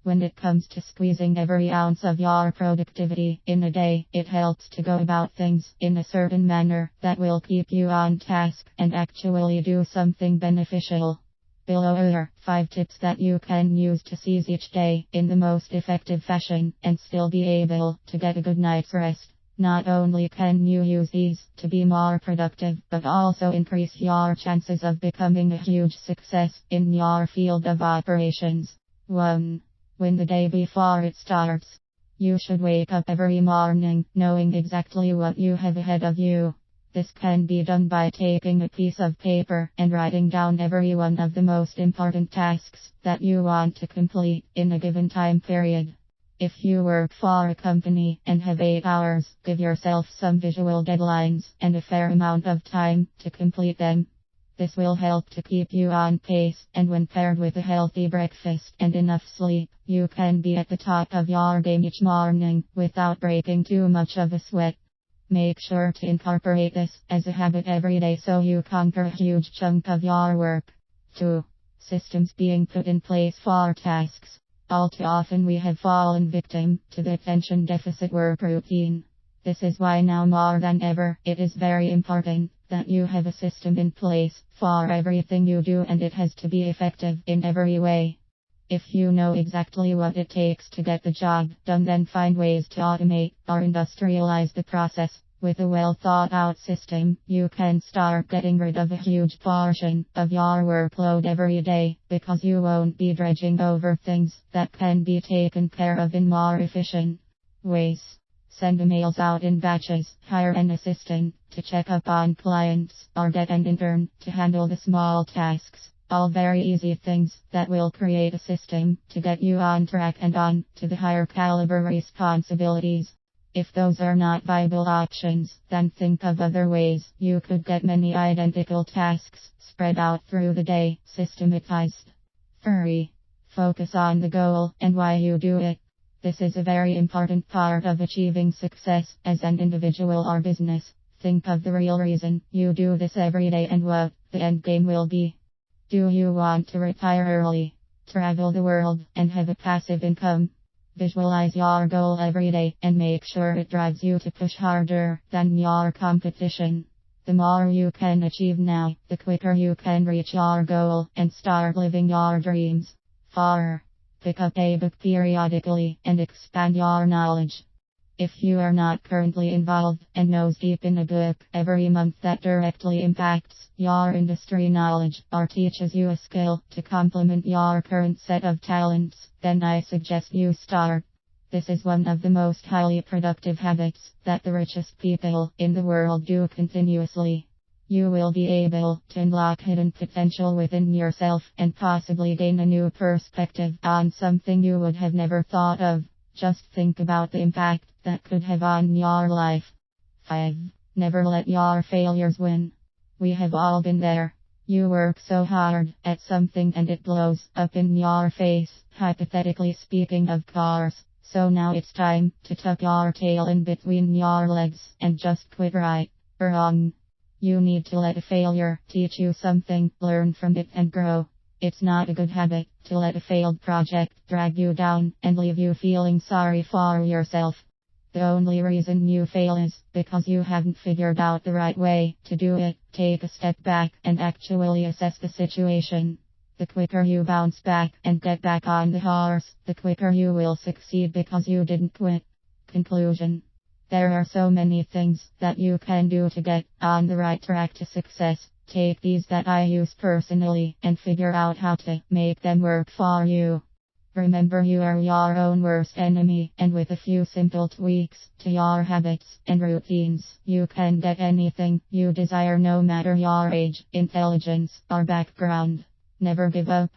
When it comes to squeezing every ounce of your productivity in a day, it helps to go about things in a certain manner that will keep you on task and actually do something beneficial. Below are 5 tips that you can use to seize each day in the most effective fashion and still be able to get a good night's rest. Not only can you use these to be more productive, but also increase your chances of becoming a huge success in your field of operations. 1. When the day before it starts. You should wake up every morning knowing exactly what you have ahead of you. This can be done by taking a piece of paper and writing down every one of the most important tasks that you want to complete in a given time period. If you work for a company and have 8 hours, give yourself some visual deadlines and a fair amount of time to complete them. This will help to keep you on pace, and when paired with a healthy breakfast and enough sleep, you can be at the top of your game each morning without breaking too much of a sweat. Make sure to incorporate this as a habit every day so you conquer a huge chunk of your work. 2. Systems being put in place for tasks. All too often we have fallen victim to the attention deficit work routine. This is why now more than ever, it is very important that you have a system in place for everything you do, and it has to be effective in every way. If you know exactly what it takes to get the job done, then find ways to automate or industrialize the process. With a well thought out system, you can start getting rid of a huge portion of your workload every day, because you won't be dredging over things that can be taken care of in more efficient ways. Send emails out in batches, hire an assistant to check up on clients, or get an intern to handle the small tasks. All very easy things that will create a system to get you on track and on to the higher caliber responsibilities. If those are not viable options, then think of other ways you could get many identical tasks spread out through the day, systematized. 3. Focus on the goal and why you do it. This is a very important part of achieving success as an individual or business. Think of the real reason you do this every day and what the end game will be. Do you want to retire early, travel the world, and have a passive income? Visualize your goal every day and make sure it drives you to push harder than your competition. The more you can achieve now, the quicker you can reach your goal and start living your dreams. 4. Pick up a book periodically and expand your knowledge. If you are not currently involved and nose deep in a book every month that directly impacts your industry knowledge or teaches you a skill to complement your current set of talents, then I suggest you start. This is one of the most highly productive habits that the richest people in the world do continuously. You will be able to unlock hidden potential within yourself and possibly gain a new perspective on something you would have never thought of. Just think about the impact that could have on your life. 5. Never let your failures win. We have all been there. You work so hard at something and it blows up in your face, hypothetically speaking, of course. So now it's time to tuck your tail in between your legs and just quit right or wrong. You need to let a failure teach you something, learn from it and grow. It's not a good habit to let a failed project drag you down and leave you feeling sorry for yourself. The only reason you fail is because you haven't figured out the right way to do it. Take a step back and actually assess the situation. The quicker you bounce back and get back on the horse, the quicker you will succeed because you didn't quit. Conclusion. There are so many things that you can do to get on the right track to success. Take these that I use personally and figure out how to make them work for you. Remember, you are your own worst enemy, and with a few simple tweaks to your habits and routines, you can get anything you desire, no matter your age, intelligence, or background. Never give up.